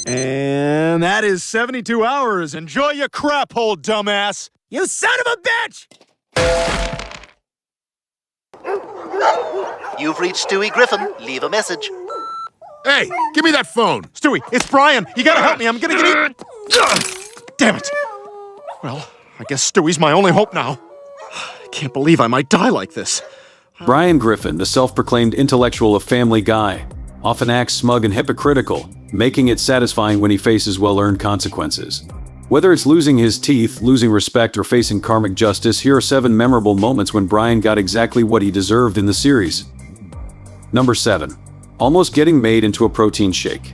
And that is 72 hours. Enjoy your crap hole, dumbass. You son of a bitch! You've reached Stewie Griffin. Leave a message. Hey, give me that phone. Stewie, it's Brian. You gotta help me. I'm gonna get eaten. Damn it. Well, I guess Stewie's my only hope now. I can't believe I might die like this. Brian Griffin, the self-proclaimed intellectual of Family Guy, often acts smug and hypocritical, making it satisfying when he faces well-earned consequences. Whether it's losing his teeth, losing respect, or facing karmic justice, here are 7 memorable moments when Brian got exactly what he deserved in the series. Number 7. Almost getting made into a protein shake.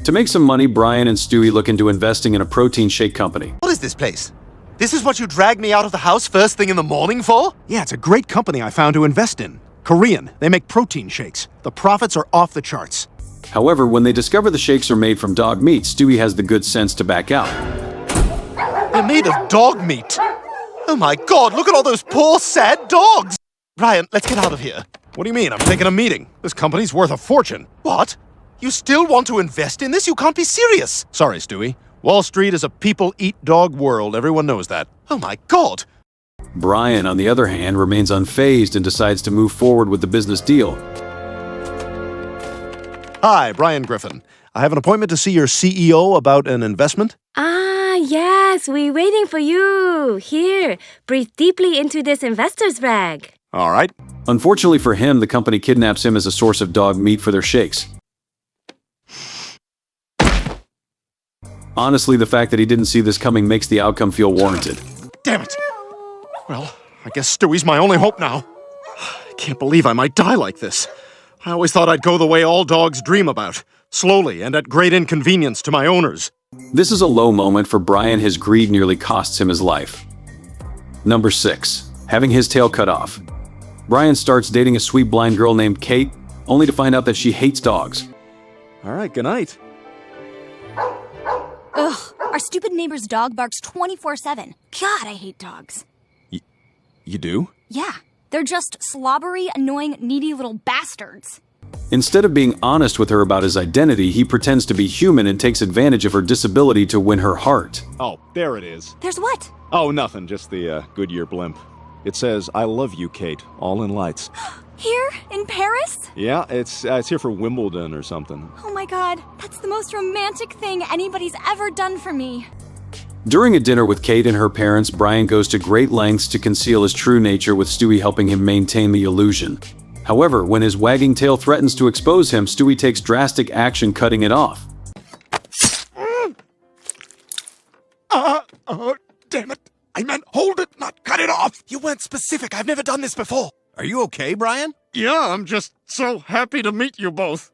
To make some money, Brian and Stewie look into investing in a protein shake company. What is this place? This is what you dragged me out of the house first thing in the morning for? Yeah, it's a great company I found to invest in. Korean. They make protein shakes. The profits are off the charts. However, when they discover the shakes are made from dog meat, Stewie has the good sense to back out. They're made of dog meat. Oh my God, look at all those poor, sad dogs. Brian, let's get out of here. What do you mean? I'm taking a meeting. This company's worth a fortune. What? You still want to invest in this? You can't be serious. Sorry, Stewie. Wall Street is a people-eat-dog world. Everyone knows that. Oh my God. Brian, on the other hand, remains unfazed and decides to move forward with the business deal. Hi, Brian Griffin. I have an appointment to see your CEO about an investment. Yes, we're waiting for you. Here, breathe deeply into this investor's bag. All right. Unfortunately for him, the company kidnaps him as a source of dog meat for their shakes. Honestly, the fact that he didn't see this coming makes the outcome feel warranted. Damn it. Well, I guess Stewie's my only hope now. I can't believe I might die like this. I always thought I'd go the way all dogs dream about, slowly and at great inconvenience to my owners. This is a low moment for Brian. His greed nearly costs him his life. Number 6. Having his tail cut off. Brian starts dating a sweet blind girl named Kate, only to find out that she hates dogs. All right, good night. Ugh, our stupid neighbor's dog barks 24/7. God, I hate dogs. You do? Yeah, they're just slobbery, annoying, needy little bastards. Instead of being honest with her about his identity, he pretends to be human and takes advantage of her disability to win her heart. Oh, there it is. There's what? Oh, nothing, just the Goodyear blimp. It says, "I love you, Kate," all in lights. Here? In Paris? Yeah, it's here for Wimbledon or something. Oh my God, that's the most romantic thing anybody's ever done for me. During a dinner with Kate and her parents, Brian goes to great lengths to conceal his true nature, with Stewie helping him maintain the illusion. However, when his wagging tail threatens to expose him, Stewie takes drastic action, cutting it off. Damn it. I meant hold it, not cut it off. You weren't specific. I've never done this before. Are you okay, Brian? Yeah, I'm just so happy to meet you both.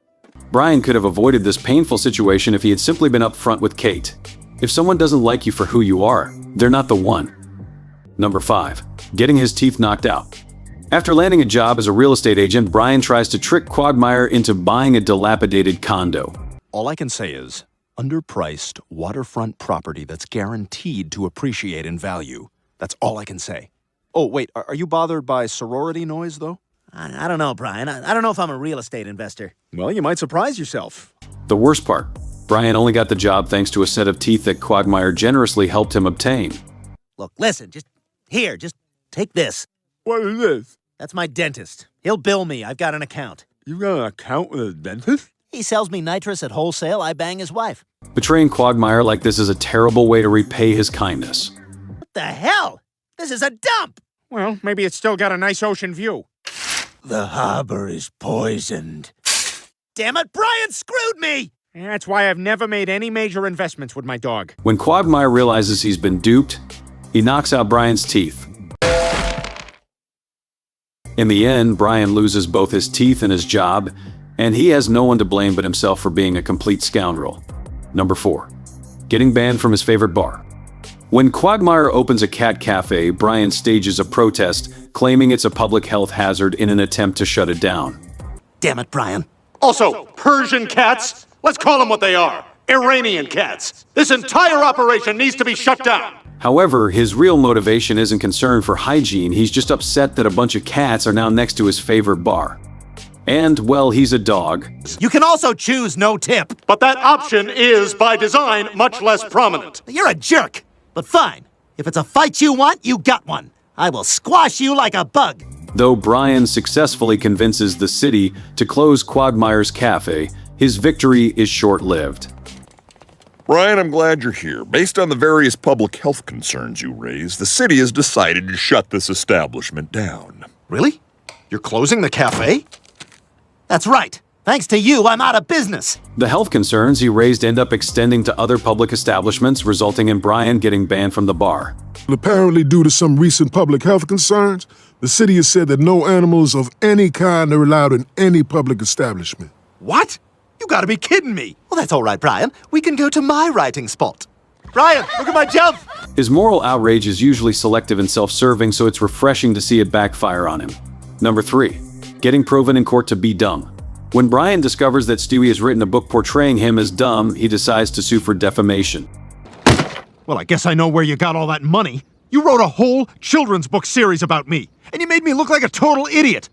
Brian could have avoided this painful situation if he had simply been upfront with Kate. If someone doesn't like you for who you are, they're not the one. Number 5. Getting his teeth knocked out. After landing a job as a real estate agent, Brian tries to trick Quagmire into buying a dilapidated condo. All I can say is, underpriced waterfront property that's guaranteed to appreciate in value. That's all I can say. Oh, wait, are you bothered by sorority noise, though? I don't know, Brian. I don't know if I'm a real estate investor. Well, you might surprise yourself. The worst part, Brian only got the job thanks to a set of teeth that Quagmire generously helped him obtain. Look, listen, just take this. What is this? That's my dentist. He'll bill me. I've got an account. You got an account with a dentist? He sells me nitrous at wholesale. I bang his wife. Betraying Quagmire like this is a terrible way to repay his kindness. What the hell? This is a dump! Well, maybe it's still got a nice ocean view. The harbor is poisoned. Damn it, Brian screwed me! That's why I've never made any major investments with my dog. When Quagmire realizes he's been duped, he knocks out Brian's teeth. In the end, Brian loses both his teeth and his job, and he has no one to blame but himself for being a complete scoundrel. Number 4. Getting banned from his favorite bar. When Quagmire opens a cat cafe, Brian stages a protest, claiming it's a public health hazard in an attempt to shut it down. Damn it, Brian. Also, Persian cats? Let's call them what they are. Iranian cats. This entire operation needs to be shut down. However, his real motivation isn't concern for hygiene. He's just upset that a bunch of cats are now next to his favorite bar. And, well, he's a dog. You can also choose no tip. But that option is, by design, much less prominent. You're a jerk. But fine. If it's a fight you want, you got one. I will squash you like a bug. Though Brian successfully convinces the city to close Quagmire's cafe, his victory is short-lived. Brian, I'm glad you're here. Based on the various public health concerns you raised, the city has decided to shut this establishment down. Really? You're closing the cafe? That's right. Thanks to you, I'm out of business. The health concerns he raised end up extending to other public establishments, resulting in Brian getting banned from the bar. Apparently, due to some recent public health concerns, the city has said that no animals of any kind are allowed in any public establishment. What? You gotta be kidding me. Well, that's all right, Brian. We can go to my writing spot. Brian, look at my jump! His moral outrage is usually selective and self-serving, so it's refreshing to see it backfire on him. Number 3. Getting proven in court to be dumb. When Brian discovers that Stewie has written a book portraying him as dumb, he decides to sue for defamation. Well, I guess I know where you got all that money. You wrote a whole children's book series about me, and you made me look like a total idiot.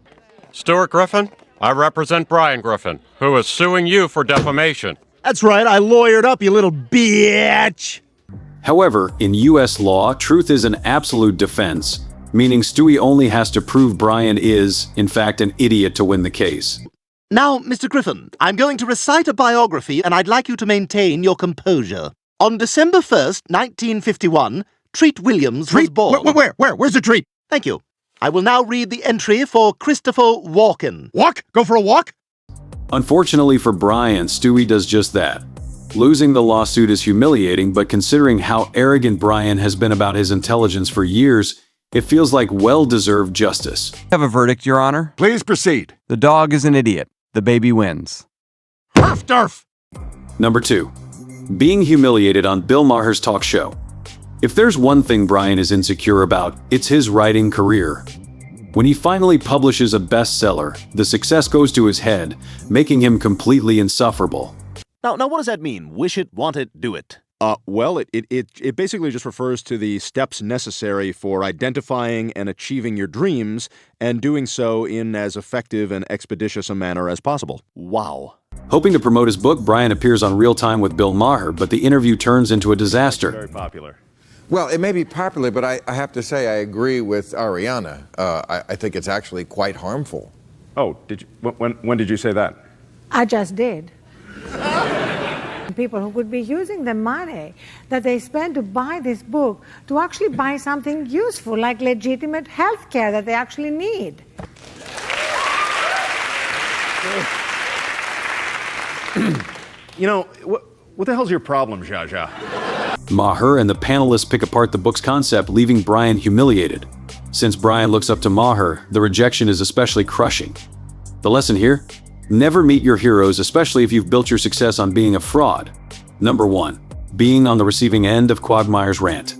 Stuart Griffin, I represent Brian Griffin, who is suing you for defamation. That's right, I lawyered up, you little bitch! However, in U.S. law, truth is an absolute defense, meaning Stewie only has to prove Brian is, in fact, an idiot to win the case. Now, Mr. Griffin, I'm going to recite a biography, and I'd like you to maintain your composure. On December 1st, 1951, Treat Williams was born. Where's the treat? Thank you. I will now read the entry for Christopher Walken. Walk? Go for a walk? Unfortunately for Brian, Stewie does just that. Losing the lawsuit is humiliating, but considering how arrogant Brian has been about his intelligence for years, it feels like well-deserved justice. I have a verdict, Your Honor. Please proceed. The dog is an idiot. The baby wins. Herf Durf! Number 2. Being humiliated on Bill Mahers' talk show. If there's one thing Brian is insecure about, it's his writing career. When he finally publishes a bestseller, the success goes to his head, making him completely insufferable. Now, what does that mean? Wish it, want it, do it. Well, it basically just refers to the steps necessary for identifying and achieving your dreams and doing so in as effective and expeditious a manner as possible. Wow. Hoping to promote his book, Brian appears on Real Time with Bill Maher, but the interview turns into a disaster. Very popular. Well, it may be popular, but I have to say I agree with Ariana. I think it's actually quite harmful. Oh, did you? When did you say that? I just did. People who could be using the money that they spend to buy this book to actually buy something useful, like legitimate health care that they actually need. You know, what the hell's your problem, Zsa Zsa? Maher and the panelists pick apart the book's concept, leaving Brian humiliated. Since Brian looks up to Maher, the rejection is especially crushing. The lesson here? Never meet your heroes, especially if you've built your success on being a fraud. Number 1. Being on the receiving end of Quagmire's rant.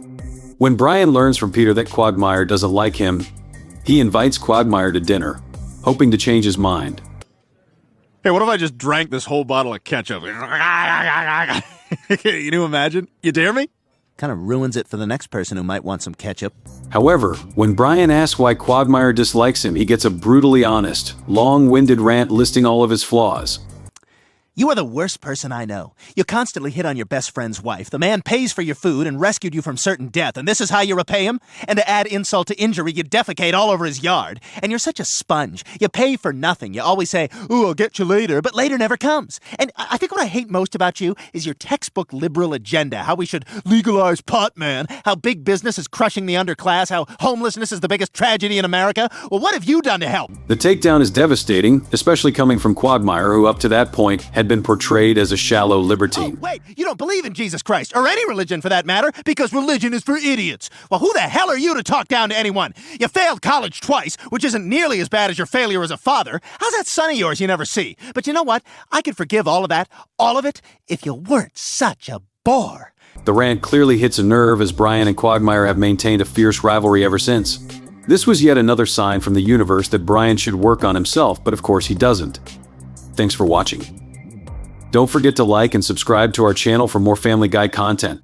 When Brian learns from Peter that Quagmire doesn't like him, he invites Quagmire to dinner, hoping to change his mind. Hey, what if I just drank this whole bottle of ketchup? Can you imagine? You dare me? Kind of ruins it for the next person who might want some ketchup. However, when Brian asks why Quagmire dislikes him, he gets a brutally honest, long-winded rant listing all of his flaws. You are the worst person I know. You constantly hit on your best friend's wife. The man pays for your food and rescued you from certain death, and this is how you repay him? And to add insult to injury, you defecate all over his yard. And you're such a sponge. You pay for nothing. You always say, "Ooh, I'll get you later," but later never comes. And I think what I hate most about you is your textbook liberal agenda, how we should legalize pot, man, how big business is crushing the underclass, how homelessness is the biggest tragedy in America. Well, what have you done to help? The takedown is devastating, especially coming from Quagmire, who up to that point had been portrayed as a shallow libertine. Oh, wait, you don't believe in Jesus Christ, or any religion for that matter, because religion is for idiots. Well, who the hell are you to talk down to anyone? You failed college twice, which isn't nearly as bad as your failure as a father. How's that son of yours you never see? But you know what? I could forgive all of that, all of it, if you weren't such a bore. The rant clearly hits a nerve, as Brian and Quagmire have maintained a fierce rivalry ever since. This was yet another sign from the universe that Brian should work on himself, but of course he doesn't. Thanks for watching. Don't forget to like and subscribe to our channel for more Family Guy content.